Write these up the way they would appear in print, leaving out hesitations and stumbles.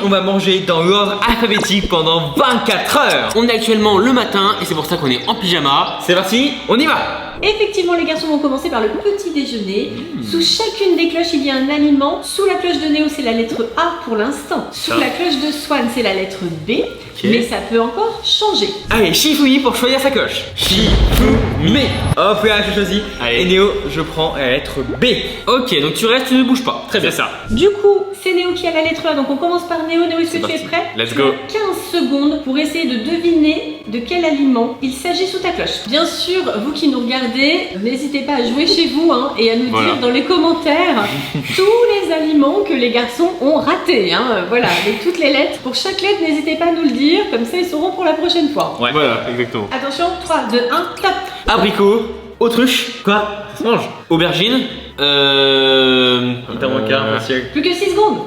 on va manger dans l'ordre alphabétique pendant 24 heures. On est actuellement le matin et c'est pour ça qu'on est en pyjama. C'est parti, on y va. Effectivement, les garçons vont commencer par le petit déjeuner. Sous chacune des cloches, il y a un aliment. Sous la cloche de Néo, c'est la lettre A pour l'instant. Sous la cloche de Swan, c'est la lettre B. Mais ça peut encore changer. Allez, Shifumi pour choisir sa cloche. Shifumi. Hop là, j'ai choisi. Allez. Et Néo, je prends la lettre B. Ok, donc tu restes, tu ne bouges pas. Très bien. C'est ça. Du coup, c'est Néo qui a la lettre A. Donc on commence par Néo. Néo, est-ce que tu es prêt? Let's Tu go. as 15 secondes pour essayer de deviner de quel aliment il s'agit sous ta cloche. Bien sûr, vous qui nous regardez, n'hésitez pas à jouer chez vous et à nous dire dans les commentaires tous les aliments que les garçons ont ratés. Voilà, avec toutes les lettres. Pour chaque lettre, n'hésitez pas à nous le dire, comme ça ils sauront pour la prochaine fois. Ouais, voilà, exactement. Attention, 3, 2, 1, top. Abricot, autruche. Quoi? Ça se mange. Aubergine. Il t'en manque un, monsieur. Plus que 6 secondes.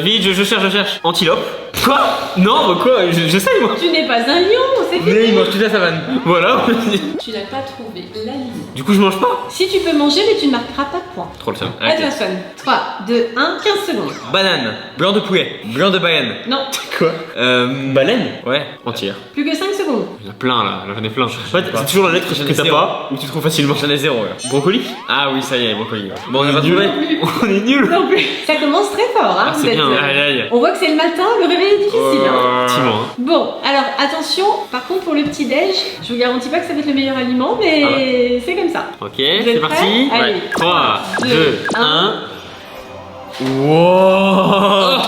Vite, je cherche. Antilope. Quoi? Non, bah quoi, j'essaye moi. Tu n'es pas un lion, c'est Mais il fini. mange toute la savane. Voilà. Tu n'as pas trouvé l'aliment. Du coup, je mange pas. Si tu peux manger, mais tu ne marqueras pas de points. Trop le seum. À toi, Swan. 3, 2, 1, 15 secondes. Banane, blanc de poulet, blanc de baleine. Non, Quoi? Baleine? Ouais. Entière. plus que 5 secondes. Il y en a plein là, j'en ai plein. En fait, pas. c'est toujours la lettre J'en ai que t'as zéro. pas ou tu trouves facilement. J'en ai 0 là. Brocoli. Ah oui, ça y est, brocoli. Bon, on a pas nul. trouvé. On est nuls. Non plus. Ça commence très fort, hein. Ah, vous c'est êtes, bien. Aïe, aïe. On voit que c'est le matin, le réveil est difficile. Effectivement. Bon, alors attention, par contre pour le petit déj, je vous garantis pas que ça va être le meilleur aliment, mais c'est comme ça. Ok, êtes c'est parti. prêts? Allez. 3, 2, 1. Wow.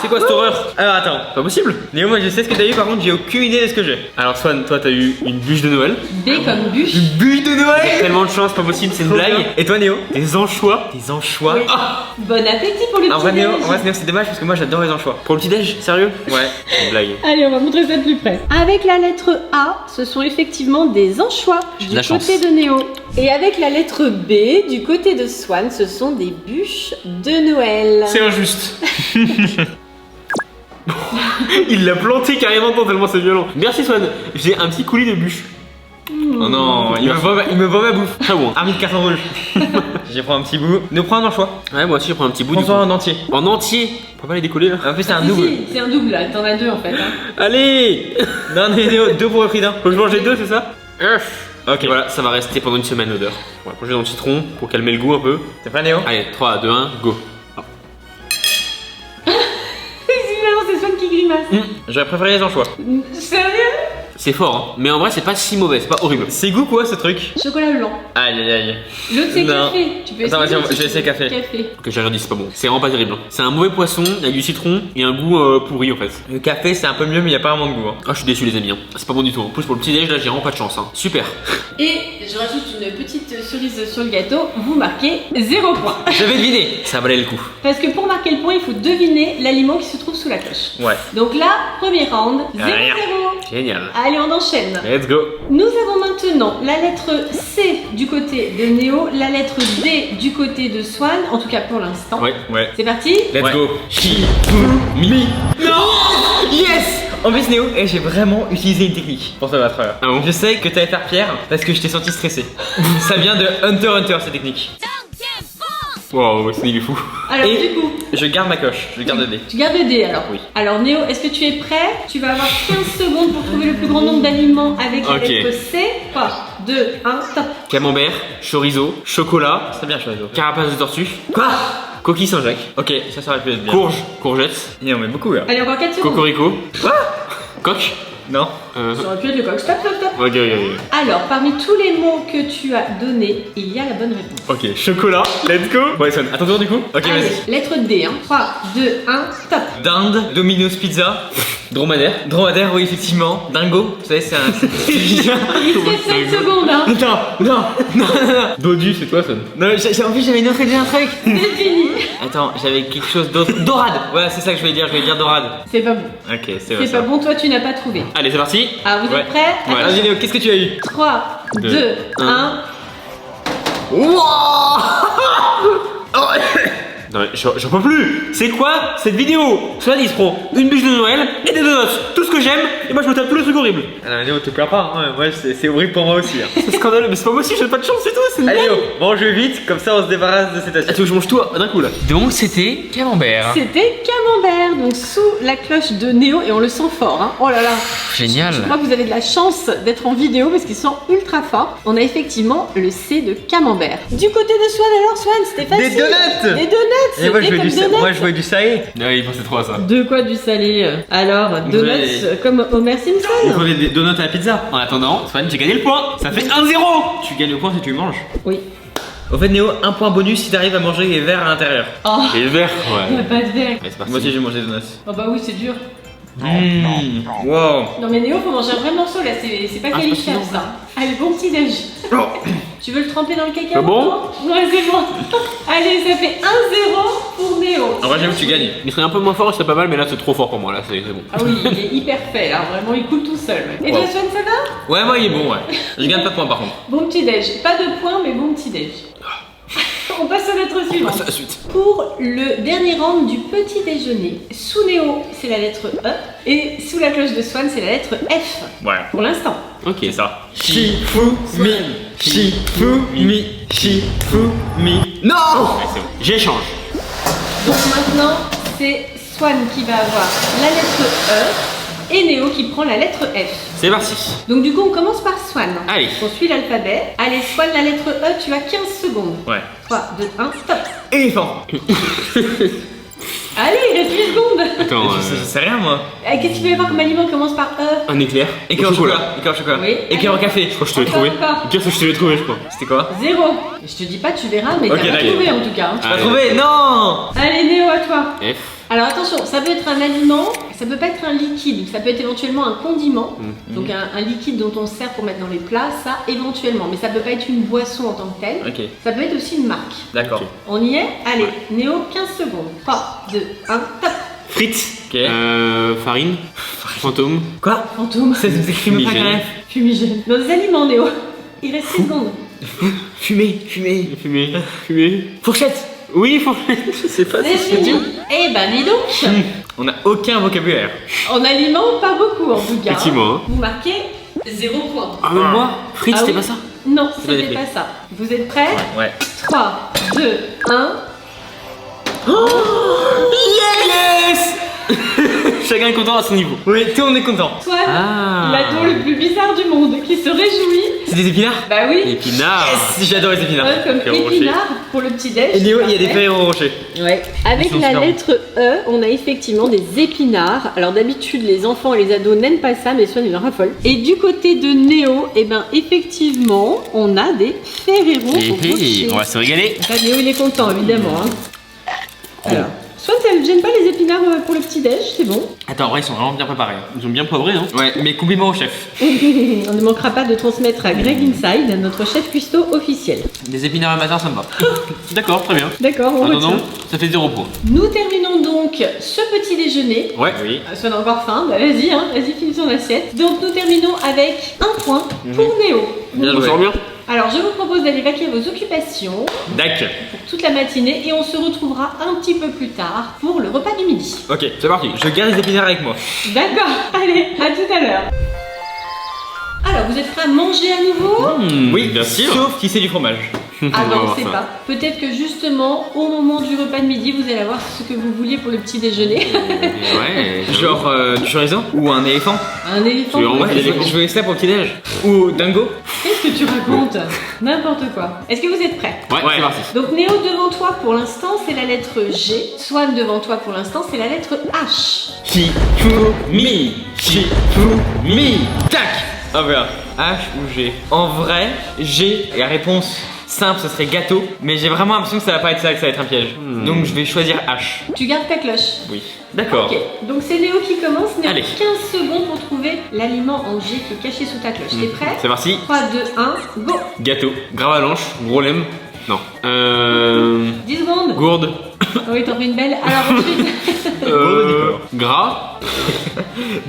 C'est quoi cette horreur? Alors attends, Pas possible. Néo, moi je sais ce que t'as eu, par contre j'ai aucune idée de ce que j'ai. Alors Swan, toi t'as eu une bûche de Noël. B comme bûche. Bûche de Noël. Tellement de chance, pas possible, c'est une blague. Et toi Néo? Des anchois. Des anchois. Oui. Bon appétit pour le En petit vrai Néo, déj. c'est dommage parce que moi j'adore les anchois. Pour le petit déj, sérieux? Ouais. C'est une blague. Allez, on va montrer ça de plus près. Avec la lettre A, ce sont effectivement des anchois du la côté chance. de Néo. Et avec la lettre B, du côté de Swan, ce sont des bûches de Noël. C'est injuste. Il l'a planté carrément dedans tellement c'est violent. Merci Swan, j'ai un petit coulis de bûche. Oh non, il me voit ma bouffe. Très bon. Armée de carton rouge. J'ai pris un petit bout. Nous prends un anchois. Ouais, moi aussi je prends un petit bout du coup. Prends-toi en entier. En entier. On peut pas les décoller là. En plus c'est un Si, double. si, c'est un double là, t'en as deux en fait. Allez. Non, Néo, 2 pour le prix d'un. Faut que je mange les deux, c'est ça? Ok, Voilà, ça va rester pendant une semaine l'odeur. On va plonger dans le citron pour calmer le goût un peu. T'es prêt Néo? Allez, 3, 2, 1, go. Finalement, c'est Swan qui grimace. J'aurais préféré les anchois. Sérieux? C'est fort, hein. Mais en vrai, c'est pas si mauvais, c'est pas horrible. C'est goût quoi ce truc? Chocolat blanc. Aïe aïe aïe. L'autre c'est Non. café. Tu peux Attends, essayer vas-y, je vais essayer café. Que j'ai rien dit, c'est pas bon. C'est vraiment pas terrible. Hein. C'est un mauvais poisson avec du citron et un goût pourri en fait. Le café c'est un peu mieux mais il y a pas vraiment de goût. Hein. Ah, je suis déçu, les amis. Hein. C'est pas bon du tout. En plus, pour le petit déj, là, j'ai vraiment pas de chance. Hein. Super. Et je rajoute une petite cerise sur le gâteau. Vous marquez 0 point. J'avais deviné. Ça valait le coup. Parce que pour marquer le point, il faut deviner l'aliment qui se trouve sous la cloche. Ouais. Donc là, premier round, 0-0. Rien. Génial. Allez, on enchaîne. Let's go. Nous avons maintenant la lettre C du côté de Néo, la lettre D du côté de Swan, en tout cas pour l'instant. Ouais. C'est parti. Let's Ouais. go. Shifumi. Non. Yes. En plus Néo, j'ai vraiment utilisé une technique pour te battre là. Ah bon? Je sais que t'allais faire Pierre parce que je t'ai senti stressé. Ça vient de Hunter x Hunter cette technique. Wow, c'est il est fou. Alors Et- du coup, Je garde ma coche, je garde le dé. tu gardes le D alors. Oui. Alors Néo, est-ce que tu es prêt? Tu vas avoir 15 secondes pour trouver le plus grand nombre d'aliments avec la Ok. lettre C. 3, 2, 1, top. Camembert, chorizo, chocolat, C'est bien choisi. carapace de tortue, Quoi? coquille Saint-Jacques, Ok, ça aurait pu être bien. courge, courgette, Il en met beaucoup là. Allez, encore 4 secondes. cocorico. Coq. Non. Ça aurait pu être le coq. Stop, stop, stop. Ok. Alors, parmi tous les mots que tu as donnés, il y a la bonne réponse. Ok, chocolat, let's go. Ouais, Son, à ton tour du coup. Ok, Allez, vas-y. lettre D, hein. 3, 2, 1, top. Dinde, Domino's Pizza, Dromadaire. dromadaire, oui, effectivement. Dingo, vous savez, c'est un. Il reste 5 secondes, hein. Non. Dodu, c'est toi, Son. Non, en plus, j'avais une autre idée, un truc. C'est fini. Attends, j'avais quelque chose d'autre. Dorade. Voilà, c'est ça que je voulais dire dorade. C'est pas bon. Ok, c'est vrai. C'est pas bon, toi tu n'as pas trouvé. Allez, c'est parti. Ah, vous Ouais. êtes prêts? Ouais. Vas-y, Néo, qu'est-ce que tu as eu? 3, 2, Deux, 1. Non, mais j'en peux plus. C'est quoi cette vidéo? Soit il se prend une bûche de Noël et des donuts. Tout ce que j'aime. Et moi, je me tape tous les trucs horribles. Alors, Néo, te plains pas, hein. Moi, c'est horrible pour moi aussi. Hein. C'est scandaleux, mais c'est pas possible. J'ai pas de chance, c'est tout. C'est une Allez, blague. Néo, mange vite, comme ça on se débarrasse de cette Ah, assiette. tu veux que je mange tout d'un coup là? Donc, c'était camembert. C'était camembert, donc sous la cloche de Néo, et on le sent fort, hein. Oh là là. Génial. Je crois que vous avez de la chance d'être en vidéo parce qu'il sent ultra fort. On a effectivement le C de camembert. Du côté de Swan, alors Swan, c'était facile. Des donuts. Des donuts. Et moi je c'était veux du comme donuts. moi je veux du salé. Ouais, il pensait trop à ça. De quoi du salé? Alors, donuts Ouais. comme Homer On Simpson. prenait des donuts à la pizza. En attendant, Swan, j'ai gagné le point. Ça fait 1-0. Tu gagnes le point si tu le manges. Oui. Au fait Néo, un point bonus si t'arrives à manger les verres à l'intérieur. Oh, Et le vert, il n'y a ouais. pas de verre. Allez, c'est parti. Moi aussi j'ai mangé des donuts. Oh bah oui, c'est dur. Wow. Non mais Néo, faut manger un vrai morceau là, c'est pas qualifiable ça. Allez, bon petit déj. Tu veux le tremper dans le cacao? C'est bon? Ouais, c'est bon. Allez, ça fait 1-0 pour Néo. En vrai j'avoue que tu gagnes. Il serait un peu moins fort, c'est pas mal, mais là c'est trop fort pour moi. Là, c'est bon. Ah oui, il est hyper fait là, vraiment il coule tout seul. Ouais. Et toi Wow. Swan, ça va? Ouais moi il est bon ouais. Je gagne pas de points par contre. Bon petit déj, pas de points mais bon petit déj. On passe à notre suivante. Passe à la suite. Pour le dernier round du petit déjeuner, sous Néo c'est la lettre E et sous la cloche de Swan c'est la lettre F. Ouais. Pour l'instant. Ok. C'est ça. Shifumi. Shifumi. Shifumi. Non. Ouais, c'est bon. J'échange. Donc maintenant c'est Swan qui va avoir la lettre E et Néo qui prend la lettre F. C'est parti. Donc du coup on commence par Swan. Allez. On suit l'alphabet. Allez Swan, la lettre E, tu as 15 secondes. Ouais. 3, 2, 1, stop. Éléphant. Allez, il reste 8 secondes. Attends. Je sais rien moi. Qu'est-ce qu'il peut y avoir comme aliment qui commence par E? Un éclair. Éclair au chocolat. Éclair au chocolat. Oui. Éclair au café. Je crois que je te l'ai Encore, trouvé. encore. Qu'est-ce que je te l'ai trouvé, je crois. C'était quoi? 0. Je te dis pas, tu verras, mais Ok, t'as pas d'accord. trouvé en tout cas. hein. T'as Allez. trouvé? Non. Allez Néo, à toi. F. Alors attention, ça peut être un aliment, ça peut pas être un liquide, ça peut être éventuellement un condiment, donc un liquide dont on se sert pour mettre dans les plats, ça éventuellement, mais ça peut pas être une boisson en tant que telle, Ok. ça peut être aussi une marque. D'accord. On y est? Allez, Néo, 15 secondes. 3, 2, 1, top. Frites. Ok. Farine. Fantôme. Quoi? Fantôme. C'est écrit même pas Fumigène. carré. Fumigène. Dans des aliments, Néo. Il reste 6 secondes. Fumée. Fumée. Fumé. Fumé. Fourchette. Oui, faut. Je sais pas C'est si je fini. dis. Eh ben, dis donc. On a aucun vocabulaire. En aliment, pas beaucoup en tout cas. Effectivement, hein. Vous marquez 0 point. Ah, même moi. Frites, Ah c'était oui. pas ça. Non, C'est pas des c'était frites. pas ça. Vous êtes prêts? Ouais. 3, 2, 1. Yes. Chacun est content à son niveau. Oui, tout le monde est content. Swan, Ah. l'ado le plus bizarre du monde, qui se réjouit. C'est des épinards? Bah oui, Épinard. Yes, j'adore les épinards. comme Ferrero Rocher. épinard pour le petit déj. Et Néo, il y a des Ferrero Rocher. Ouais. Avec Ils sont la super lettre E, on a effectivement des épinards. Alors d'habitude, les enfants et les ados n'aiment pas ça, mais Swan il en raffole. Et du côté de Néo, eh ben effectivement, on a des Ferrero Rocher. On va se régaler. Bah, Néo il est content évidemment. Hein. Alors, Swan, ça ne gêne pas les épinards pour le petit déj, c'est bon. Attends, en vrai, ils sont vraiment bien préparés. Ils ont bien poivré, non? Ouais, mais compliments au chef. On ne manquera pas de transmettre à Greg Inside, notre chef cuistot officiel. Des épinards le matin, ça me va. D'accord, très bien. D'accord, on Attends, non, retient. ça fait 0 points. Nous terminons donc ce petit déjeuner. Ouais. Oui. Swan a encore faim, bah vas-y, hein, vas-y, finis ton assiette. Donc nous terminons avec un point pour Néo. Bien On joué. sort bien. Alors je vous propose d'aller vaquer à vos occupations D'accord. pour toute la matinée et on se retrouvera un petit peu plus tard pour le repas du midi. Ok, c'est parti. Je garde les épinards avec moi. D'accord, allez, à tout à l'heure. Alors vous êtes prêts à manger à nouveau? Oui, bien sûr. Sauf si c'est du fromage. Ah On va non, voir c'est ça. pas. Peut-être que justement, au moment du repas de midi, vous allez avoir ce que vous vouliez pour le petit déjeuner. Ouais. Genre du chorizo ou un éléphant. Un éléphant. Tu veux en Ouais, Ouais, je veux ça pour le petit-déj. Ou dingo. Qu'est-ce que tu racontes? N'importe quoi. Est-ce que vous êtes prêts? Ouais, Ouais. c'est parti. Donc Néo devant toi pour l'instant c'est la lettre G. Swan devant toi pour l'instant c'est la lettre H. Shifumi. Shifumi. Tac. Ah voilà. H ou G. En vrai, G, la réponse simple, ce serait gâteau. Mais j'ai vraiment l'impression que ça va pas être ça, que ça va être un piège. Donc je vais choisir H. Tu gardes ta cloche. Oui. D'accord. Ok, donc c'est Néo qui commence. Néo, Allez. 15 secondes pour trouver l'aliment en G qui est caché sous ta cloche. T'es prêt? C'est parti. 3, 2, 1, go. Gâteau. Gravalanche. Gros lemme. Non. 10 secondes. Gourde. Oui, t'en fais une belle. Alors ensuite, Gras.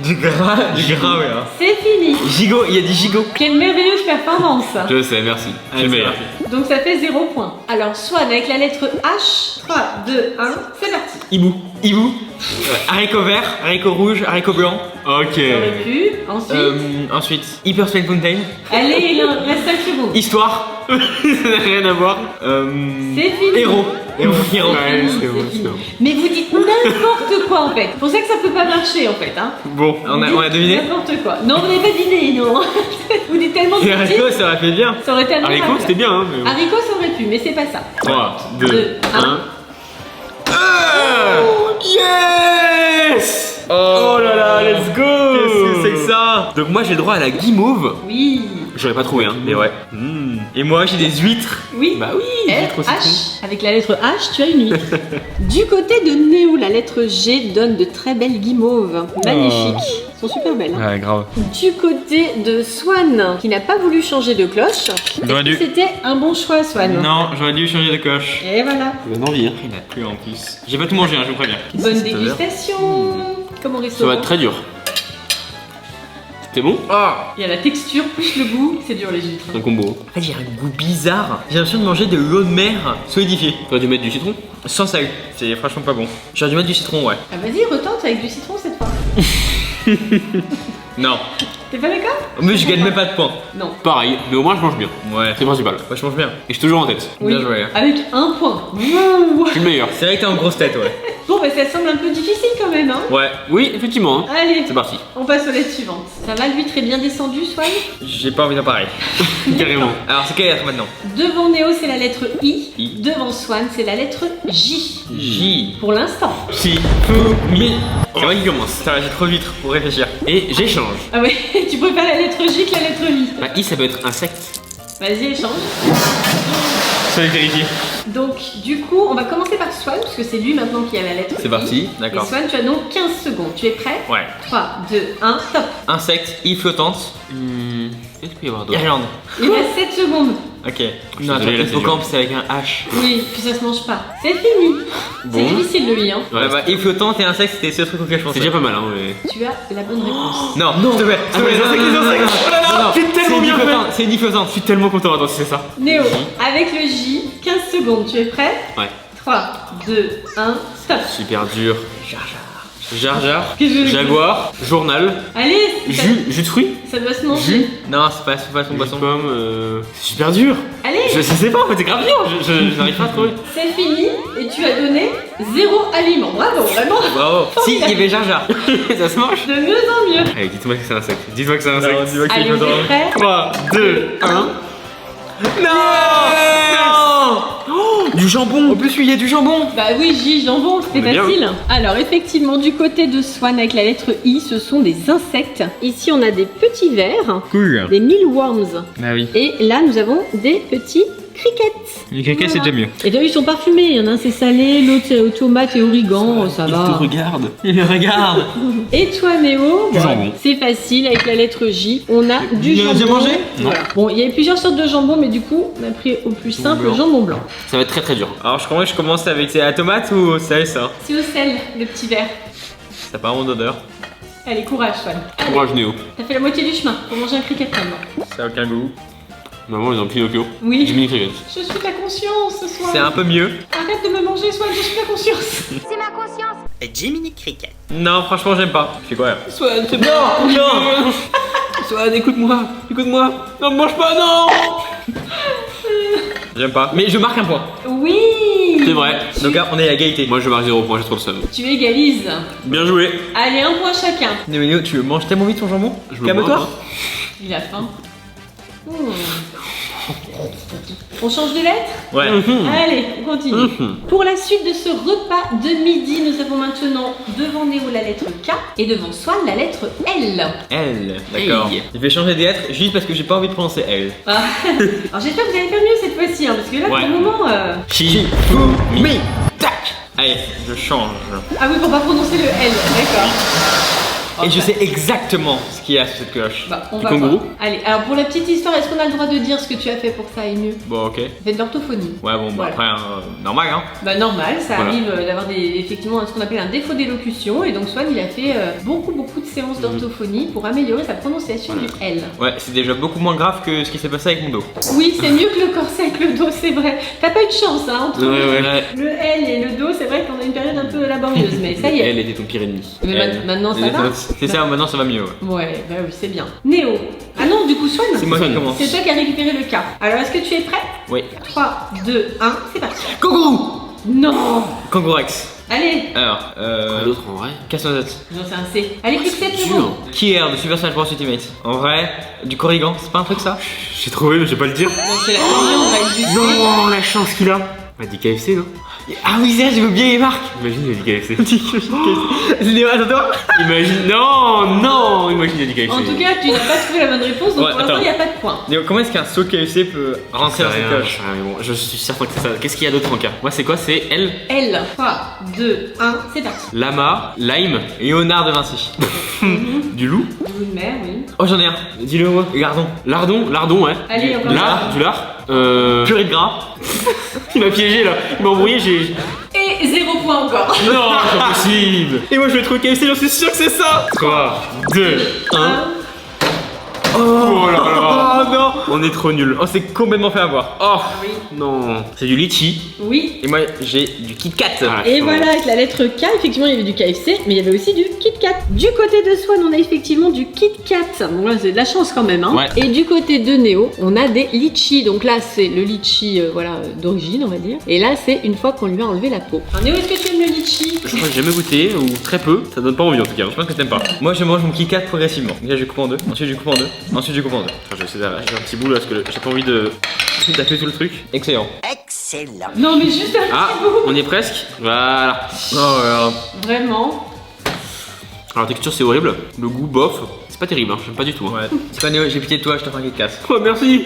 Du gras, ouais. Hein. c'est fini. Gigot, il y a des gigots. Quelle merveilleuse performance. Je sais, merci. Je suis Allez, le c'est meilleur. parti. Donc ça fait 0 point. Alors Swan avec la lettre H. 3, 2, 1, c'est parti. Hibou. Hibou. Haricot vert, haricot rouge, haricot blanc. Ok. J'aurais pu. Ensuite, Ensuite, Hyper Spell Fountain. allez, il en reste 5 secondes. Histoire. Ça n'a rien à voir. C'est fini. Héros. Héros. C'est Ouais, fini, c'est bon, c'est fini. c'est bon. Mais vous dites n'importe n'importe quoi en fait. C'est pour ça que ça peut pas marcher en fait. Hein. Bon, on a deviné. N'importe quoi. Non, vous n'avez pas deviné, non. Vous dites tellement Et petit. haricot, ça aurait fait bien. Ça aurait tellement Haricot, rapide. c'était bien, hein. Mais... Haricot, ça aurait pu, mais c'est pas ça. 3, 2, Deux, 1. Yes! Oh là là, let's go! Qu'est-ce que c'est que ça? Donc moi j'ai le droit à la guimauve. Oui. J'aurais pas trouvé, hein, mais ouais. Et moi, j'ai des huîtres. Oui. Bah oui, huîtres au citron. H. Avec la lettre H, tu as une huître. Du côté de Néo, la lettre G donne de très belles guimauves. Magnifiques. Elles sont super belles. Hein. Ouais, grave. Du côté de Swan, qui n'a pas voulu changer de cloche. J'aurais dû. C'était un bon choix, Swan. Non, j'aurais dû changer de coche. Et voilà. Ça donne envie, hein. Il a plu en plus. J'ai pas tout mangé, hein, je vous préviens. Bonne dégustation. Comme au Ça restaurant. va être très dur. C'est bon? Il y a la texture plus le goût. C'est dur les huîtres. Un combo. En fait, j'ai un goût bizarre. J'ai l'impression de manger de l'eau de mer solidifiée. T'aurais dû mettre du citron? Sans sel. C'est franchement pas bon. J'aurais dû mettre du citron, ouais. Ah, vas-y, retente avec du citron cette fois. Non. T'es pas d'accord? Mais je gagne même pas de points. Non. Pareil, mais au moins je mange bien. Ouais. C'est le principal. Ouais, je mange bien. Et je suis toujours en tête. Oui. Bien joué. Avec un point. Je suis le meilleur. C'est vrai que t'es en grosse tête, ouais. Bon, bah ça semble un peu difficile quand même, hein. Ouais. Oui, effectivement. Hein. Allez, C'est parti. on passe aux lettres suivantes. Ça va, l'huître est bien descendue, Swan? J'ai pas envie d'en parler. Carrément. Alors, c'est quelle lettre maintenant? Devant Néo, c'est la lettre I. I. Devant Swan, c'est la lettre J. J. Pour l'instant. Shifumi. C'est moi qui commence. Ça va, j'ai trop d'huîtres pour réfléchir. Et j'échange. Ah ouais, tu préfères la lettre J que la lettre I. Bah, I ça peut être insecte. Vas-y, échange. Ça va vérifier. Donc, du coup, on va commencer par Swan, parce que c'est lui maintenant qui a la lettre I. C'est parti, Et d'accord. Swan, tu as donc 15 secondes. Tu es prêt? Ouais. 3, 2, 1, top. Insecte, île flottante, Qu'est-ce qu'il peut y avoir d'autre? Irlande. Il reste 7 secondes. Ok. suis Non, désolé, là, c'est hippocampe, c'est avec un H. Oui, puis ça se mange pas. C'est fini. Bon. C'est difficile le I, hein. Ouais, Ouais, bah, île flottante et insecte, c'était ce truc auquel je c'est pensais. déjà pas mal, hein. Mais... Tu as la bonne réponse. Non, s'il te plaît, s'il te plaît, les insectes, les insectes. Oh là là, c'est tellement bien fait. C'est une île flottante. Je suis tellement content, attends, si c'est ça. Néo, avec le J, 15 secondes. Tu es prêt? Ouais. 3, 2, 1, stop. Super dur. Jar Jar. Qu'est-ce que je- Jaguar. Journal. Allez, ça, Jus de fruits. ça doit se manger. Jus. Non, c'est pas son Jus de boisson. pomme. C'est super dur. Allez, Je sais pas, en fait, c'est grave dur. Je n'arrive pas à trouver. c'est fini et tu as donné 0 aliment. Bravo, vraiment. Bravo. Si, il y avait Jar Jar. Ça se mange. De mieux en mieux. Allez, dites-moi que c'est un insecte. Dites-moi que c'est un insecte. Non, dis-moi que c'est Allez, vous êtes prêts? 3, 2, 1. Non. Du jambon. En plus, il y a du jambon. Bah oui, J, jambon, c'était On est bien. facile. Alors, effectivement, du côté de Swan avec la lettre I, ce sont des insectes. Ici, on a des petits vers, Cool. des mealworms. Bah oui. Et là, nous avons des petits crickets. Les caca, c'est déjà mieux. Et d'ailleurs, ils sont parfumés. Il y en a un, c'est salé, l'autre, c'est aux tomates et origan. Ça Il va. te regarde. Il le regarde. Et toi, Néo, Du bon, jambon. c'est facile. Avec la lettre J, on a du Tu l'as jambon. déjà mangé? Voilà. Bon, il y avait plusieurs sortes de jambon, mais du coup, on a pris au plus simple, blanc. le jambon blanc. Ça va être très très dur. Alors, je commence avec c'est la tomate ou c'est ça? C'est au sel, le petit verre. Ça n'a pas vraiment d'odeur. Allez, courage, Swan. Courage Néo. T'as fait la moitié du chemin pour manger un cricket maintenant. Ça n'a aucun goût. Maman, ils ont Pinocchio. Oui. Jiminy Cricket. Je suis ta conscience ce soir. C'est un peu mieux. Arrête de me manger, Swan, je suis ta conscience. C'est ma conscience. Jiminy Cricket. Non, franchement, j'aime pas. Je fais quoi là? Swan, c'est non, non. Swan, écoute-moi, écoute-moi. Non, mange pas, non. J'aime pas. Mais je marque un point. Oui. C'est vrai. Donc là, on est à égalité. Moi, je marque 0 points, j'ai trop le seum. Tu égalises. Bien joué. Allez, un point chacun. Néo, tu manges tellement vite ton jambon? Je me Calme-toi. bois, Il a faim. On change de lettre? Ouais. Allez, on continue. Pour la suite de ce repas de midi, nous avons maintenant devant Néo la lettre K et devant Swan la lettre L. Elle. D'accord. Hey. Je vais changer des lettres juste parce que j'ai pas envie de prononcer elle. Ah. Alors j'espère que vous allez faire mieux cette fois-ci, hein, parce que là Ouais. pour le moment... Shifumi. Tac. Allez, je change. Ah oui, pour pas prononcer le L, d'accord. Et je sais exactement ce qu'il y a sur cette cloche. Bah, on Du va kangourou. voir. Allez, alors pour la petite histoire, est-ce qu'on a le droit de dire ce que tu as fait pour que ça aille mieux? Bon, ok. Fais de l'orthophonie. Ouais, bon, bah Voilà. après, normal, hein. Bah normal, ça Voilà. arrive d'avoir effectivement ce qu'on appelle un défaut d'élocution et donc Swan il a fait beaucoup de séances d'orthophonie pour améliorer sa prononciation du L. Ouais, c'est déjà beaucoup moins grave que ce qui s'est passé avec mon dos. Oui, c'est mieux que le corset avec le dos, c'est vrai. T'as pas eu de chance hein, entre Ouais. le L et le dos, c'est vrai qu'on a une période un peu laborieuse, mais ça y est. Elle était ton pire ennemi. Mais Elle. maintenant ça va. C'est ça, maintenant ça va mieux. Ouais. Ouais, bah oui, c'est bien. Néo. Ah non, du coup Swan, C'est moi qui commence. c'est toi qui as récupéré le cas. Alors est-ce que tu es prêt? Oui. 3, 2, 1, c'est parti. Kangourou. Non. Kangourex. Allez, Alors, Quoi d'autre en vrai? casse-noisette. non, c'est un C. Allez, plus que 7 dur. secondes. Qui est de Super Smash Bros Ultimate? En vrai, du Corrigan, c'est pas un truc ça? J'ai trouvé, mais je vais pas le dire. Donc c'est la première, on va être du C. Non, la chance qu'il a. On a dit KFC, non? Ah oui, c'est vrai, j'ai oublié les marques. Imagine, il a dit KFC. C'est des matchs, attends. Imagine, non, imagine, il a dit KFC. En tout cas, tu n'as pas trouvé la bonne réponse, donc Ouais, pour l'instant, attends. il n'y a pas de point. Néo, comment est-ce qu'un saut KFC peut rentrer dans cette coche? Mais bon, je suis certain que c'est ça. Qu'est-ce qu'il y a d'autre en cas? Moi, c'est quoi? C'est L, L, 3, 2, 1, c'est parti. Lama, Lime, Léonard de Vinci. du loup. Du bout de mer, oui. Oh, j'en ai un. Dis-le moi. Gardon. Lardon, ouais. Allez, encore Lard, du lard. Purée de gras. Il m'a piégé là, il m'a embrouillé, j'ai. Et 0 point encore. Non, c'est pas possible. Et moi je vais trouver KFC, j'en suis sûr que c'est ça. 3, 2, 1. Oh là là. Oh non. On est trop nuls. Oh, c'est complètement fait avoir. Oh Oui. non. C'est du litchi. Oui. Et moi, j'ai du Kit Kat. Ah, Et je voilà, avec la lettre K, effectivement, il y avait du KFC, mais il y avait aussi du Kit Kat. Du côté de Swan, on a effectivement du Kit Kat. Bon, là, c'est de la chance quand même. Hein. Ouais. Et du côté de Néo, on a des litchis. Donc là, c'est le litchi d'origine, on va dire. Et là, c'est une fois qu'on lui a enlevé la peau. Alors, Néo, est-ce que tu aimes le litchi? Je crois que j'ai jamais goûté, ou très peu. Ça donne pas envie en tout cas. Je pense que t'aimes pas. Moi, je mange mon Kit Kat progressivement. Déjà, je coupe en deux. Ensuite, je coupe en deux. Ensuite, je coupe en deux. Enfin, je vais essayer d'arracher un petit bout là parce que j'ai pas envie de taper tout le truc. Excellent. Non, mais juste un Ah, petit bout. on y est presque. Voilà. Oh, ouais. Vraiment. Alors la texture c'est horrible. Le goût bof. C'est pas terrible, hein. J'aime pas du tout. Hein. Ouais. C'est pas Néo, j'ai pitié de toi, je t'offre un Kit Kat. Oh merci.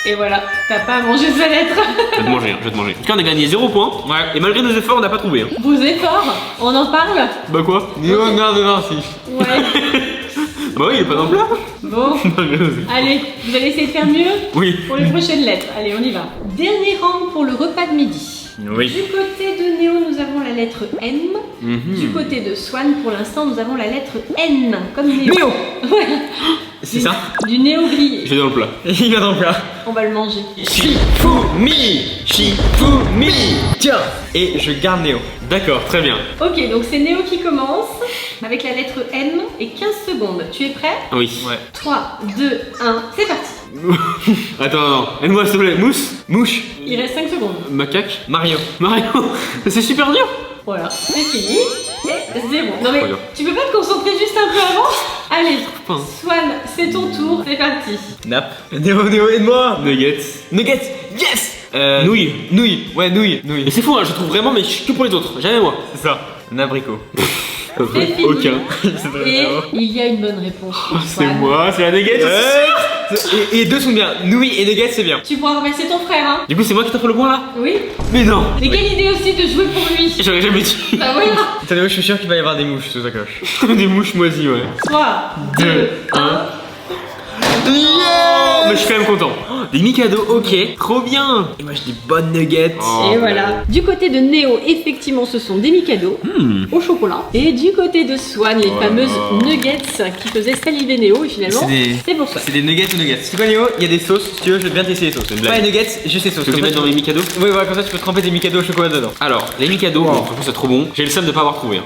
Et voilà, t'as pas à manger sa lettre. Je vais te manger, je vais te manger. En tout cas on a gagné 0 points. Ouais. Et malgré nos efforts on n'a pas trouvé. Hein. Vos efforts, on en parle? Bah quoi? Léonard de Vinci. Ouais. Bah oui il est pas dans le plat. Bon. Malgré nos efforts. Allez, vous allez essayer de faire mieux Oui. pour les prochaines lettres. Allez, on y va. Dernier round pour le repas de midi. Oui. Du côté de Néo, nous avons la lettre M. Du côté de Swan, pour l'instant, nous avons la lettre N, comme Néo. Néo. Ouais. C'est ça? Du Néo grillé. Je vais dans le plat. Il va dans le plat. On va le manger. Shifumi. Shifumi. Tiens. Et je garde Néo. D'accord, très bien. Ok, donc c'est Néo qui commence avec la lettre N et 15 secondes. Tu es prêt? Oui. Ouais. 3, 2, 1, c'est parti. Attends. Aide-moi s'il te plaît. Mousse. Mouche. Il reste 5 secondes. Macaque. Mario. Mario. C'est super dur. Voilà, c'est fini. Et 0. Non mais Pas grave. tu peux pas te concentrer juste un peu avant? Allez, pas, hein. Swan, c'est ton tour, c'est parti. Nap. Néo, aide-moi. Nuggets. Nuggets. Yes. Nouilles. Nouilles. Ouais, nouilles. Mais c'est fou, hein, je trouve vraiment, mais que pour les autres. Jamais moi. C'est ça. Un abricot. C'est fini. Aucun. Et il y a une bonne réponse pour C'est Swan. moi, c'est la nuggets. Et les deux sont bien. Nouilles et nuggets, c'est bien. Tu pourras remercier ton frère, hein? Du coup, c'est moi qui t'offre le point là. Oui. Mais non. Mais quelle idée aussi de jouer pour lui. J'aurais jamais dit. Bah voilà. Attendez, je suis sûr qu'il va y avoir des mouches sous sa cloche. Des mouches moisies, ouais. 3, 2, 1. Oh, mais je suis quand même content. Oh, des Mikado, ok, trop bien. Et moi, j'ai des bonnes nuggets. Oh, Et voilà. Du côté de Néo, effectivement, ce sont des Mikado au chocolat. Et du côté de Swan, les fameuses nuggets qui faisaient saliver Néo. Et finalement, c'est pour Swan. C'est des nuggets ou nuggets. C'est quoi, Néo? Il y a des sauces. Si tu veux, je vais bien tester les sauces. une blague. Pas les nuggets, juste les sauces. Tu veux que je les mette dans mes Mikado? Oui, voilà, comme ça, tu peux tremper des Mikado au chocolat dedans. Alors, les Mikado, franchement, c'est trop bon. J'ai le seum de pas avoir trouvé. Hein.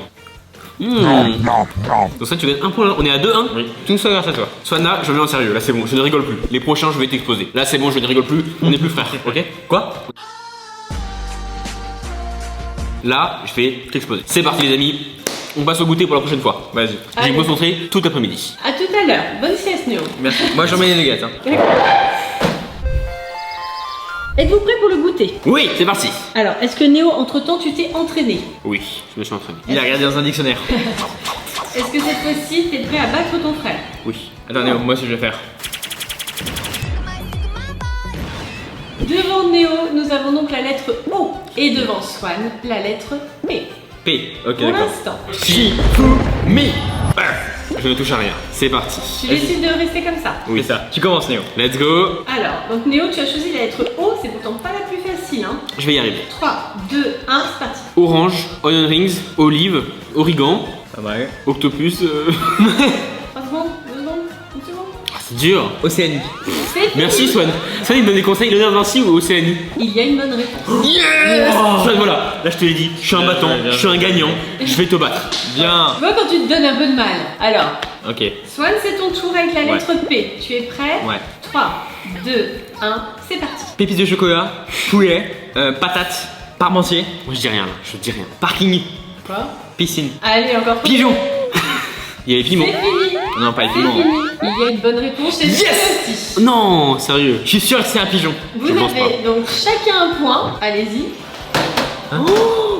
Donc ça tu gagnes un point là, on est à 2-1. Oui. Tout ça grâce à toi. Swana, je viens en sérieux, là c'est bon, je ne rigole plus. Les prochains je vais t'exploser. Là c'est bon, je ne rigole plus, on n'est plus frères, ok? Quoi? Là, je vais t'exploser. C'est parti les amis, on passe au goûter pour la prochaine fois. Vas-y. J'ai Allez. concentré tout l'après-midi. À tout à l'heure. Bonne sieste, Néo. Merci. Moi, j'en mets les nuggets. Hein. Êtes-vous prêts pour le goûter? Oui, c'est parti. Alors, est-ce que Néo, entre-temps, tu t'es entraîné? Oui, je me suis entraîné. Il a regardé dans un dictionnaire. Est-ce que cette fois-ci, t'es prêt à battre ton frère? Oui. Attends, Néo, moi, ce que je vais faire. Devant Néo, nous avons donc la lettre O. Et devant Swan, la lettre P. P. Ok, Pour d'accord. l'instant. Shifumi. Je ne touche à rien, c'est parti. Tu décides de rester comme ça. Oui. C'est ça. Tu commences, Néo. Let's go. Alors, donc Néo, tu as choisi la lettre O. C'est pourtant pas la plus facile, hein. Je vais y arriver. 3, 2, 1, c'est parti. Orange, onion rings, olive, origan, Pas mal. octopus. 3 secondes, 2 secondes, 1 seconde. C'est dur. Océanie. C'est fini. Merci Swan. Swan il me donne des conseils, Léonard de Vinci ou Océanie? Il y a une bonne réponse. Swan voilà, là je te l'ai dit, je suis un Bien, battant, bien, bien. je suis un gagnant, je vais te battre. Bien. Tu vois quand tu te donnes un peu de mal. Alors, Ok. Swan, c'est ton tour avec la lettre P. Tu es prêt? Ouais. 3, 2, 1, c'est parti. Pépites de chocolat, poulet, patates Parmentier. Moi je dis rien là, je dis rien. Parking. Quoi? Piscine. Allez, encore plus. Pigeon. Il y a les piments. C'est fini. Non, pas les C'est piments. fini. Il y a une bonne réponse chez Yes aussi. Non, sérieux. Je suis sûr que c'est un pigeon. Vous Je pense avez donc chacun un point. Allez-y.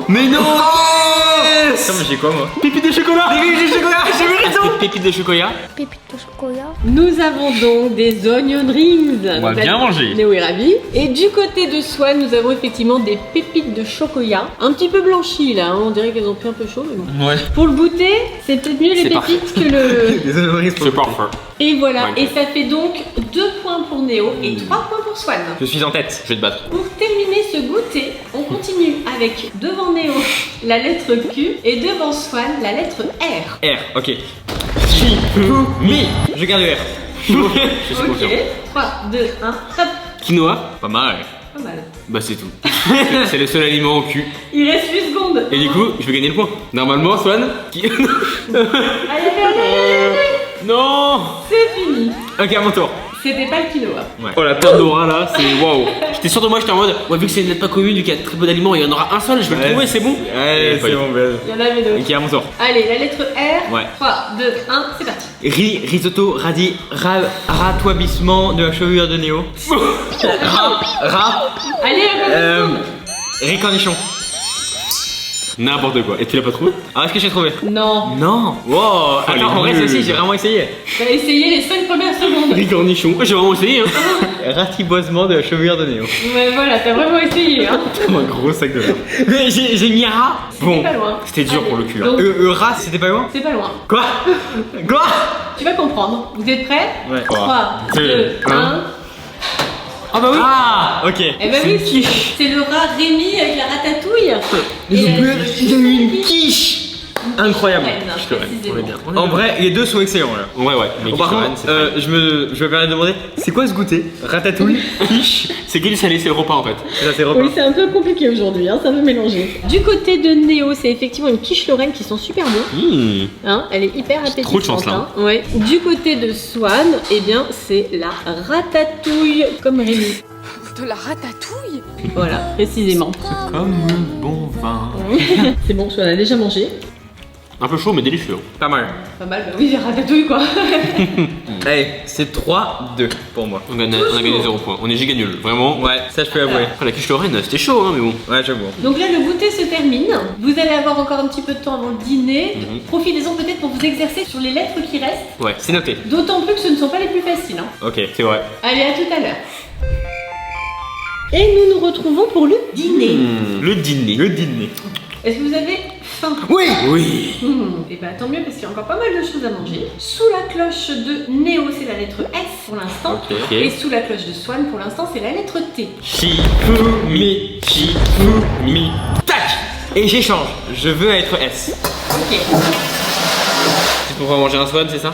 Mais non. Attends, mais j'ai quoi moi? Pépites de chocolat. Pépites de chocolat, j'ai eu raison. Pépites de chocolat. Pépite de chocolat. Nous avons donc des onion rings. On va bien manger. Néo est ravi. Et du côté de Swan, nous avons effectivement des pépites de chocolat. Un petit peu blanchies là, hein. On dirait qu'elles ont pris un peu chaud. Mais bon. Ouais. Pour le goûter, c'est peut-être mieux les C'est pépites que le. Les honoris C'est parfait. Et voilà, Ouais. et ça fait donc 2 points pour Néo et 3 points pour Swan. Je suis en tête. Je vais te battre. Pour terminer ce goûter, on continue avec devant Néo la lettre Q et devant Swan la lettre R. R, ok. Shifumi. Je garde le R. Je suis Ok, confiant. 3, 2, 1, hop. Quinoa. Pas mal. Pas mal. Bah c'est tout. C'est le seul aliment au cul. Il reste 8 secondes. Et du coup, je vais gagner le point. Normalement, Swan. Allez, allez. Non. C'est fini. Ok, à mon tour. C'était pas le quinoa. Oh la perte d'aura là, c'est waouh. J'étais sûr de moi, j'étais en mode, ouais, vu que c'est une lettre pas commune, vu qu'il y a très peu d'aliments, il y en aura un seul, je vais le trouver, c'est bon. Allez, c'est bon, belle. Il y en avait d'autres. Ok, à mon tour. Allez, la lettre R. Ouais. 3, 2, 1, c'est parti. Risotto, radis, ratoibissement de la chevelure de Néo. Allez, Riz cornichon. N'importe quoi. Et tu l'as pas trouvé? Ah, est-ce que j'ai trouvé? Non. Non. Wow. elle est Attends, en vrai, nulle. celle-ci, j'ai vraiment essayé. T'as essayé les 5 premières secondes. Riz cornichon. J'ai vraiment essayé, hein. Ratiboisement de la chevelure de Néo. Ouais, voilà, t'as vraiment essayé, hein. Comme un gros sac de merde. Mais j'ai mis rat. C'était pas loin. C'était dur Allez, pour le cul, hein. donc, Rat, c'était pas loin? c'est pas loin. Quoi? Quoi? Tu vas comprendre. Vous êtes prêts? Ouais. 3, 2, 2, 1. Ah bah oui. Ah, ok. Eh ben oui, c'est le rat Rémi avec la ratatouille. Il y a eu une quiche. quiche. Incroyable. On est bien. En vrai, les deux sont excellents là. Ouais, ouais. Mais Bon, par quiche, contre, c'est fine. je me permets de demander, c'est quoi ce goûter? Ratatouille, quiche. C'est que du salé, c'est le repas en fait. Ça c'est repas. Oui, c'est un peu compliqué aujourd'hui, hein, ça veut mélanger. Du côté de Néo, c'est effectivement une quiche Lorraine qui sont super bons. Hein, elle est hyper appétissante. trop de chance, là. Hein. Ouais. Du côté de Swan, eh bien, c'est la ratatouille comme Rémi. De la ratatouille. Voilà, précisément. Comme un bon vin. C'est bon, Swan a déjà mangé. Un peu chaud, mais délicieux. Pas mal. Pas mal, bah oui, ratatouille quoi. Allez, c'est 3-2 pour moi. On a gagné 0 points. On est giga nuls, vraiment. Ouais, ça je peux avouer. Après, la quiche Lorraine, c'était chaud, hein, mais bon. Ouais, j'avoue. Donc là, le goûter se termine. Vous allez avoir encore un petit peu de temps avant le dîner. Profitez-en peut-être pour vous exercer sur les lettres qui restent. Ouais. C'est noté. D'autant plus que ce ne sont pas les plus faciles. Hein. Ok. C'est vrai. Allez, à tout à l'heure. Et nous nous retrouvons pour le dîner. Le dîner. Le dîner. Est-ce que vous avez faim? Oui. Oui. Et bah tant mieux parce qu'il y a encore pas mal de choses à manger. Sous la cloche de Néo, c'est la lettre S pour l'instant. Ok. Et sous la cloche de Swan, pour l'instant, c'est la lettre T. Shifumi, Shifumi. Tac. Et j'échange. Je veux être S. Ok. C'est pour pouvoir manger un Swan, c'est ça?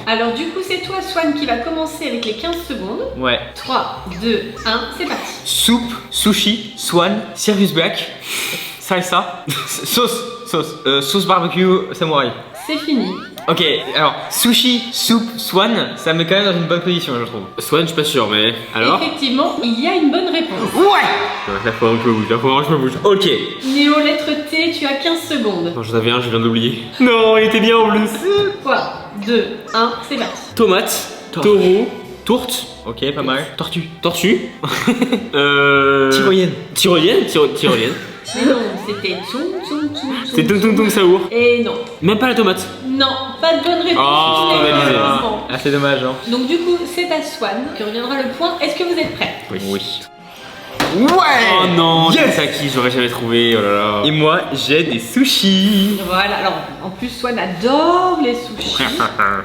Alors du coup, c'est toi, Swan, qui va commencer avec les 15 secondes. Ouais. 3, 2, 1, c'est parti. Soupe, sushi, swan, Sirius Black, salsa, sauce barbecue samouraï. C'est fini. Ok, alors sushi, soupe, swan, ça me met quand même dans une bonne position, je trouve. Swan, je suis pas sûr, mais. Alors? Effectivement, il y a une bonne réponse. Ouais. La fois où je me bouge, la fois où je me bouge. Ok. Néo, lettre T, tu as 15 secondes. Non, j'en avais un, je viens d'oublier. Non, il était bien en plus. 3, 2, 1, c'est parti. Tomate, taureau, tourte, Ok, pas mal. tortue. Tyrolienne. Tyrolienne. Mais non, c'était Tsum. C'est tung tung tung saour. Et non. Même pas la tomate. Non, pas de bonne réponse. Oh, Tous les pénalisé. deux instants. Ah, c'est dommage, hein. Donc du coup, c'est à Swan que reviendra le point. Est-ce que vous êtes prêts? Oui. Ouais. Oh non, Yes. c'est à qui j'aurais jamais trouvé, oh là là. Et moi, j'ai des sushis. Voilà, alors en plus Swan adore les sushis,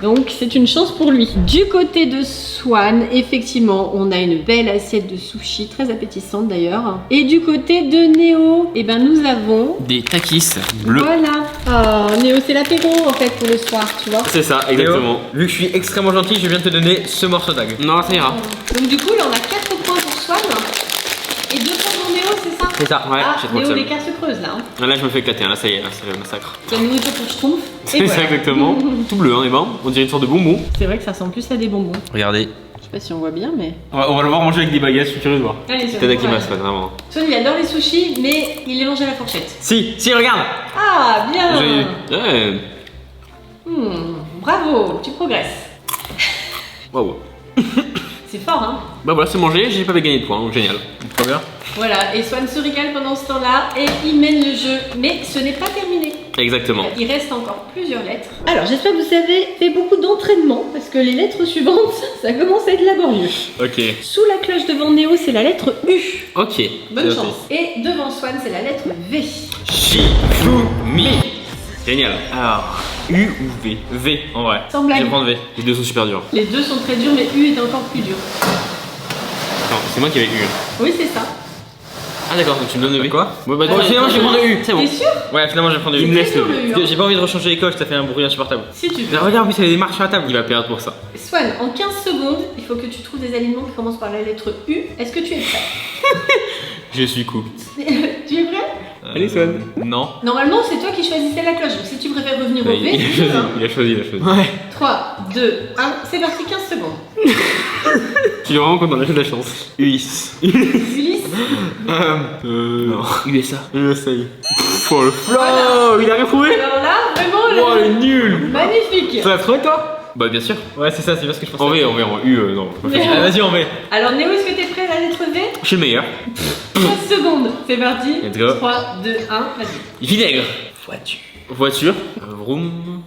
donc c'est une chance pour lui. Du côté de Swan, effectivement, on a une belle assiette de sushis, très appétissante d'ailleurs. Et du côté de Néo, eh ben nous avons... Des takis bleus. Voilà. Oh, Néo, c'est l'apéro en fait pour le soir, tu vois. C'est ça, exactement. Léo, vu que je suis extrêmement gentil, je viens de te donner ce morceau d'ag. Non, ça ira. Donc du coup, là on a 4 points pour Swan et 2 points pour Néo, c'est ça? C'est ça. Ouais, Ah, j'ai trop de Néo, seum. l'écart se creuse là. Hein. Là, je me fais éclater, hein. Là, ça y est, là, c'est le massacre. C'est la nourriture pour Schtroumpf. Et C'est ça, voilà. exactement. Tout bleu, hein, les mains. On dirait une sorte de bonbon. C'est vrai que ça ressemble plus à des bonbons. Regardez. sais pas si on voit bien, mais. On va le voir manger avec des baguettes, je suis curieux de voir. Allez, Swan. Tadakimasu, vraiment. Swan, il adore les sushis, mais il les mange à la fourchette. Si, regarde. Ah, bien. Ouais. Bravo, tu progresses. Waouh. C'est fort, hein. Bah voilà, c'est mangé, j'ai pas gagné de points, donc génial. Trop bien. Voilà, et Swan se régale pendant ce temps-là et il mène le jeu. Mais ce n'est pas terminé. Exactement. Il reste encore plusieurs lettres. Alors, j'espère que vous avez fait beaucoup d'entraînement parce que les lettres suivantes, ça commence à être laborieux. Ok. Sous la cloche devant Néo, c'est la lettre U. Ok. Bonne chance. Et devant Swan, c'est la lettre V. Shifumi. Génial. Alors, U ou V? V en vrai. Sans blague. Je vais prendre V. Les deux sont super durs. Les deux sont très durs, mais U est encore plus dur. Attends, c'est moi qui avais eu. Oui, c'est ça. Ah d'accord, donc tu me donnes le V. Quoi? Bon, bah, Bon, finalement, je vais prendre le U. C'est bon. T'es sûr? Ouais, finalement, je vais prendre le Il U. me laisse le le V. U, hein. Parce que j'ai pas envie de rechanger les coches, ça fait un bruit insupportable. Si tu Mais veux. regarde, en plus, il y a des marques sur la table. Il va perdre pour ça. Swan, en 15 secondes, il faut que tu trouves des aliments qui commencent par la lettre U. Est-ce que tu es prêt? Je suis cool. Tu es prêt? Allez, Swan. Non. Normalement, c'est toi qui choisissais la cloche. Donc si tu préfères revenir au Bah, V, il a c'est choisi, hein. il a choisi. 3, 2, 1, c'est parti, 15 secondes. Je suis vraiment content, j'ai de la chance. US. Ulysse, Non. USA. USA. Oh le flow, il a rien trouvé. alors là, vraiment, Oh, il est nul. magnifique. Ça l'a trouvé toi? Bah bien sûr. Ouais, c'est ça, c'est bien ce que je pensais. En V, en U, non. c'est pas facile. Ah, vas-y, en V. Alors Néo, est-ce que t'es prêt à la lettre V? Je suis le meilleur. 15 secondes, c'est parti. Let's go. 3, 2, 1, vas-y. Vinaigre. Voiture. Voiture. Vroom.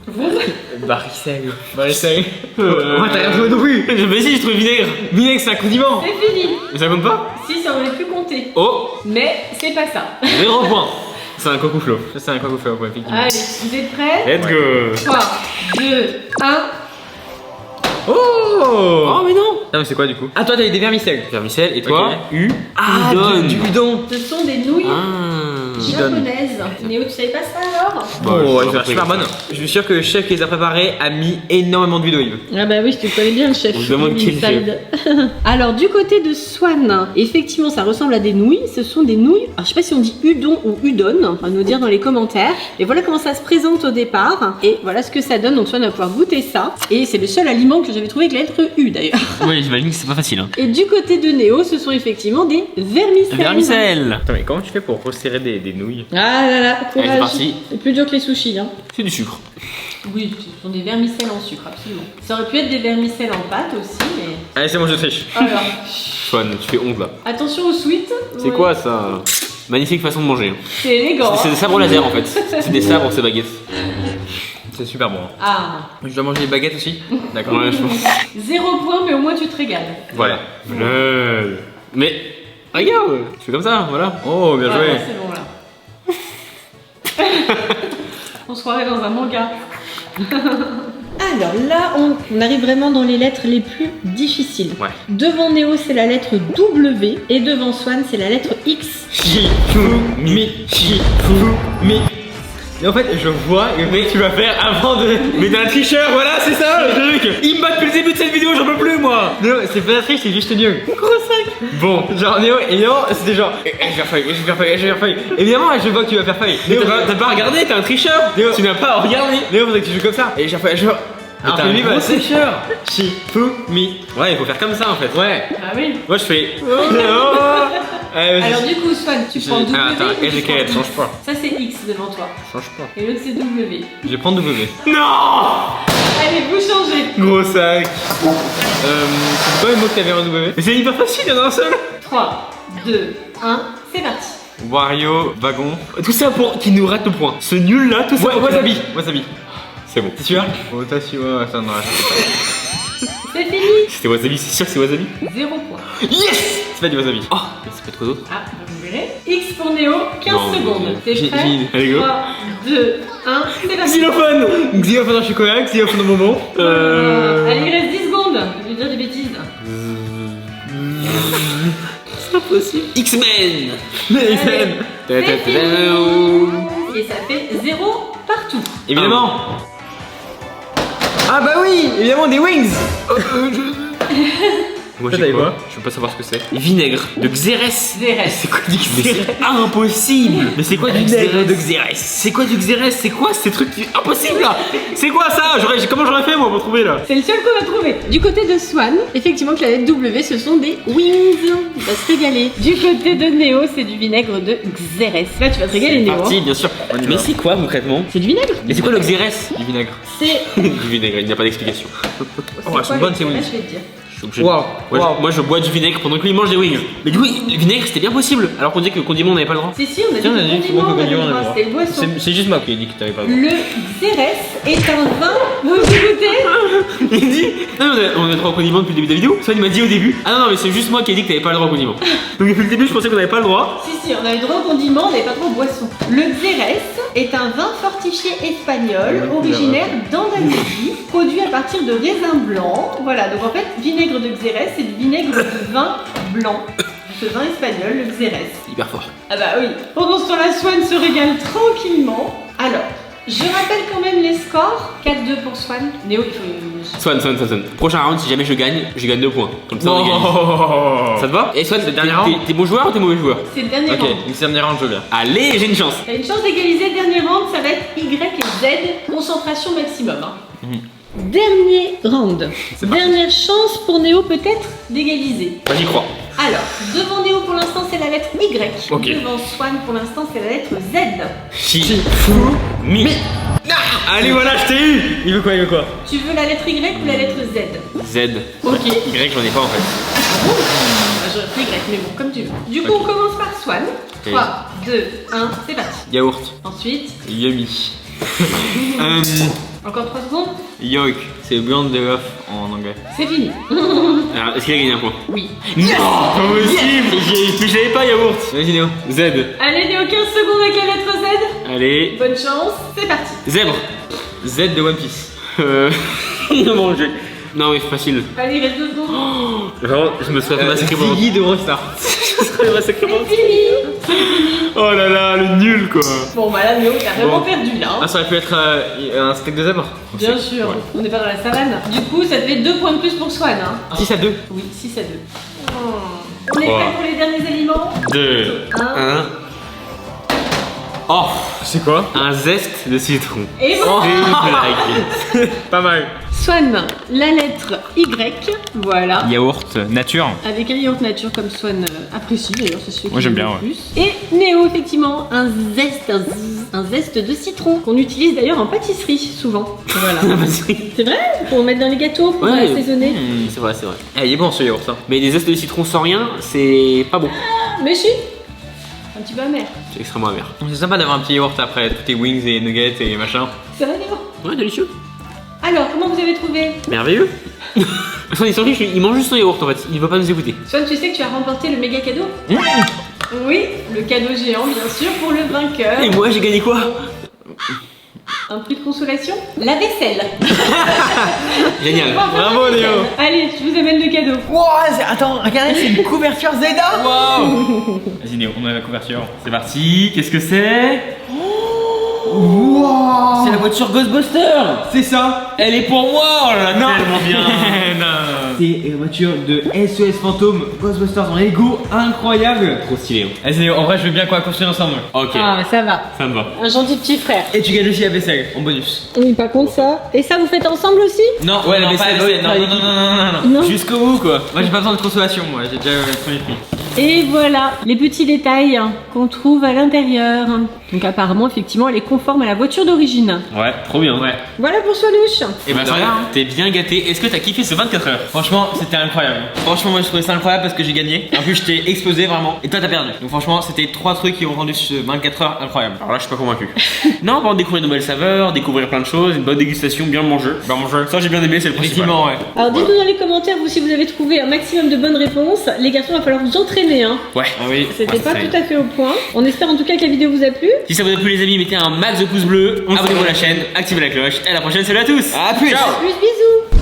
Baricel. Baricel. Ouais, t'as rien trouvé non plus. Vas-y, j'ai trouvé vinaigre. Vinaigre, c'est un condiment. C'est fini. Mais ça compte pas? Si, ça aurait pu compter. Oh, Mais c'est pas ça. 0 point. C'est un coco flow. Ça, c'est un coco flow, ouais, effectivement. Allez, vous êtes prêts? Let's go. 3, 2, 1. Oh Oh mais non. Non, mais c'est quoi du coup? Ah, toi, t'as eu des vermicelles. Vermicelle, et toi? Ok. U. Ah, Udon. du udon. Ce sont des nouilles Ah. japonaises. Néo, tu savais pas ça alors? Bah, Oh, je elle sais va pas, super comme bonne. ça. Je suis sûr que le chef qui les a préparés a mis énormément d'huile d'olive. Ah bah oui, tu connais bien le chef. On se demande quel Inside. Alors du côté de Swan, effectivement ça ressemble à des nouilles. Ce sont des nouilles, alors je sais pas si on dit udon ou udon, on va nous dire dans les commentaires. Et voilà comment ça se présente au départ. Et voilà ce que ça donne, donc Swan va pouvoir goûter ça. Et c'est le seul aliment que j'avais trouvé avec la lettre U d'ailleurs. Oui, j'imagine que c'est pas facile. Hein. Et du côté de Néo, ce sont effectivement des vermicelles. Vermicelle. Attends, mais comment tu fais pour resserrer des nouilles? Ah là là, Allez, c'est courage. parti. C'est plus dur que les sushis hein. C'est du sucre. Oui, ce sont des vermicelles en sucre, absolument. Ça aurait pu être des vermicelles en pâte aussi, mais... Allez, c'est bon, je triche. Alors, Swan, tu fais honte là. attention aux sweets. C'est quoi ça? Magnifique façon de manger. C'est élégant. C'est des sabres laser en fait. C'est des sabres, ces baguettes. C'est super bon. Ah, Je dois manger des baguettes aussi? D'accord. Ouais, je pense. 0 point, mais au moins tu te régales. Voilà. Mais regarde, je fais comme ça, voilà. Oh, bien Ah, joué. ouais, c'est bon là. On se croirait dans un manga. Alors là, on arrive vraiment dans les lettres les plus difficiles. Ouais. Devant Néo, c'est la lettre W et devant Swan, c'est la lettre X. Shifumi. Shifumi. Et en fait, je vois le mec que tu vas faire avant de. Mais t'es un tricheur, voilà, c'est ça le truc. Il me bat depuis le début de cette vidéo, j'en peux plus moi. Non, c'est pas la triche, c'est juste nul. Gros sac. Bon, genre Néo, et Néo, c'était genre, je vais faire faille, je vais faire faille, je vais faire faille. Évidemment, je vois que tu vas faire faille. Mais Néo, t'as pas regardé, t'es un tricheur. Néo. Tu n'as pas regardé. Néo, faudrait que tu joues comme ça. Et je vais faire faille, je vais. Alors t'es que un lui, gros bah, c'est tricheur. Shifumi. Ouais, il faut faire comme ça en fait. Ouais. Ah oui. Moi je fais. Allez, vas-y. Alors du coup, Swan, tu prends W. Ah, attends, ou tu étiquette, prends change pas. Ça c'est X devant toi. Change pas. Et l'autre c'est W. Je vais prendre W. Non. Allez, vous changez. Gros sac. C'est quoi le mot que t'avais en W? Mais c'est hyper facile, il y en a un seul. 3, 2, 1, c'est parti. Wario, wagon. Tout ça pour qu'il nous rate le point. Ce nul là, tout ça. pour qu'il- Wasabi. Wasabi. C'est bon. T'es sûr? Otashi wa ça ne C'est fini. C'était wasabi, c'est sûr que c'est wasabi. 0 point. Yes! C'est pas du wasabi. Oh, mais c'est pas de quoi d'autre. Ah, vous verrez. X pour Néo, 15 Non, secondes. T'es j'ai- prêt? j'ai- allez, go. 3, 2, 1, c'est parti. Xylophone. Xylophone en chocolat, xylophone au bonbon. Allez, il reste 10 secondes. Je vais dire des bêtises. C'est pas possible. X-Men. Allez, c'est fini. Et ça fait 0 partout. Évidemment. Ah bah oui, évidemment des wings. Moi Toi, j'ai t'avais quoi? quoi? Je veux pas savoir ce que c'est. Vinaigre de Xérès. Xérès. C'est quoi du Xérès? C'est impossible. Mais c'est quoi du Vinaigre Xérès? de Xérès. C'est quoi du Xérès? C'est quoi ces trucs impossibles là? C'est quoi ça? Comment j'aurais fait moi pour trouver là? C'est le seul qu'on a trouvé. Du côté de Swan, effectivement que la lettre W, ce sont des wings. Il va se régaler. Du côté de Néo, c'est du vinaigre de Xérès. Là, tu vas te régaler, Néo. Parti, hein. bien sûr. On y va. Mais c'est quoi concrètement? C'est du vinaigre. Mais c'est quoi le Xérès? Du vinaigre. C'est. Du vinaigre, il n'y a pas d'explication. Oh, elles sont bonnes, ces Là, wings. je vais te dire. Je suis obligé. Waouh, Moi je bois du vinaigre pendant que lui il mange des wings. Mais du coup, le vinaigre c'était bien possible. Alors qu'on dit que le condiment on n'avait pas le droit. Si, si, on a Tiens, on a dit dit le que c'est bon condiment, que on a dit condiment, on a le le droit, droit. c'était le boisson. C'est juste moi qui ai dit que t'avais pas le droit. Le Xérès est un vin. Vous goûtez? Il dit non, mais on a le droit au condiment depuis le début de la vidéo. Soit il m'a dit au début ah non mais c'est juste moi qui ai dit que t'avais pas le droit au condiment. Donc depuis le début je pensais qu'on avait pas le droit. Si, si, on avait le droit au condiment, on n'avait pas le droit au boisson. Le Xérès est un vin fortifié espagnol originaire d'Andalousie, produit à partir de raisins blancs. Voilà, donc en fait, vinaigre de Xérès, c'est du vinaigre de vin blanc. Ce vin espagnol, le Xérès. Hyper fort. Ah bah oui. Pendant ce temps-là, Swan se régale tranquillement. Alors, je rappelle quand même les scores. 4-2 pour Swan. Néo, il faut... Swan. Prochain round si jamais je gagne 2 points. Comme ça on égalise. Oh. Ça te va? Et Swan, le dernier round. t'es bon joueur ou t'es mauvais joueur? C'est le dernier Ok, round. une dernière round, je viens. Allez, j'ai une chance. T'as une chance d'égaliser. Dernier round, ça va être Y et Z. Concentration maximum. Hein. Dernier round. Dernière chance pour Néo peut-être d'égaliser. Bah j'y crois. Alors, devant Néo pour l'instant c'est la lettre Y. Ok. Devant Swan pour l'instant c'est la lettre Z. Shifumi. Allez voilà, je t'ai eu. Il veut quoi? Tu veux la lettre Y ou la lettre Z? Z. Ok. Y j'en ai pas en fait. Ah bon Bah, j'aurais pris Y, mais bon, comme tu veux. Du coup, on commence par Swan. 3, 2, 1, c'est parti. Yaourt. Ensuite, Yummy. encore 3 secondes. Yolk. C'est beyond the off en anglais. C'est fini. Alors est-ce qu'il a gagné un point? Oui. Non, pas possible. Mais j'avais pas yaourt. Vas-y Néo. Z. Allez, Néo, 15 secondes avec la lettre Z. Allez. Bonne chance, c'est parti. Zèbre. Z de One Piece. Il a mangé. Non mais c'est facile. Allez, il reste 2 secondes. Genre, je me serais fait massacrer pendant. Ziggy de Rockstar. Je me serais fait massacrer pendant. C'est fini. Oh là là, le nul quoi. Bon, bah là, Néo, t'as vraiment Bon. perdu là. hein. Ah, ça aurait pu être un steak de zèbre. Bien sûr, on n'est pas dans la savane. Du coup, ça te fait 2 points de plus pour Swan. Hein. 6 à 2. Oui, 6 à 2. On est prêt pour les derniers aliments 2. 1. Oh, C'est quoi? un zeste de citron. Et C'est voilà. une blague. Pas mal. Swan, la lettre Y, voilà. Yaourt nature. Avec un yaourt nature comme Swan apprécie d'ailleurs, c'est celui Moi, que j'aime j'aime bien, le plus. Et Néo, effectivement, un zeste de citron qu'on utilise d'ailleurs en pâtisserie souvent. Voilà. C'est vrai? Pour mettre dans les gâteaux, pour Ouais. assaisonner. C'est vrai, c'est vrai. Ah, il est bon ce yaourt, hein. Mais des zestes de citron sans rien, c'est pas bon. Mais si, un petit peu amer. C'est extrêmement amer. C'est sympa d'avoir un petit yaourt après tous tes wings et nuggets et machin. C'est vrai, Néo? Ouais, délicieux. Alors, comment vous avez trouvé? Merveilleux. Son histoire, il mange juste son yaourt en fait, il veut pas nous écouter. Swan, tu sais que tu as remporté le méga cadeau? Oui, le cadeau géant, bien sûr, pour le vainqueur. Et moi j'ai gagné quoi? Un prix de consolation? La vaisselle. Génial. Bravo, Néo. Allez, je vous amène le cadeau. Wow, attends, regardez, c'est une couverture Zelda. Wow. Vas-y Néo, on a la couverture. C'est parti. Qu'est-ce que c'est? Wow. C'est la voiture Ghostbuster. C'est ça. Elle est pour moi, oh là là, Non. tellement bien. Non. C'est une voiture de SOS Fantôme Ghostbusters en Lego, incroyable. Trop stylé. Vas-y Néo, en vrai, je veux bien qu'on va construire ensemble. Ok, Ah, ça va. ça me va. Un gentil petit frère. Et tu gagnes aussi la vaisselle en bonus. Oui, pas contre ça. Et ça, vous faites ensemble aussi? Non, Ouais, la non, vaisselle, pas ouais, non, non, non, non, non, non. Non. Jusqu'au bout quoi. Moi j'ai pas besoin de consolation, moi j'ai déjà le premier prix. Et voilà, les petits détails qu'on trouve à l'intérieur. Donc apparemment, effectivement, elle est conforme à la voiture d'origine. Ouais, trop bien. Ouais. Voilà pour Swanush. Et bah De ça, rien. t'es bien gâté. Est-ce que t'as kiffé ce 24 heures? Franchement, c'était incroyable. Franchement, moi je trouvais ça incroyable parce que j'ai gagné. En plus, je t'ai explosé vraiment. Et toi, t'as perdu. Donc, franchement, c'était 3 trucs qui ont rendu ce 24 heures incroyable. Alors là, je suis pas convaincu. Non, on va découvrir de nouvelles saveurs, découvrir plein de choses, une bonne dégustation, bien manger. Bah, mon jeu. Ça, j'ai bien aimé, c'est le principal. Effectivement, ouais. Alors dites-nous dans les commentaires, vous, si vous avez trouvé un maximum de bonnes réponses. Les garçons, il va falloir vous entraîner, hein. Ouais. Ah oui. C'était Ouais, pas ça y est. tout à fait au point. On espère en tout cas que la vidéo vous a plu. Si ça vous a plu, les amis, mettez un max de pouces bleus, abonnez-vous à la chaîne, activez la cloche. Et à la prochaine, salut à tous. À plus. Ciao. Plus bisous.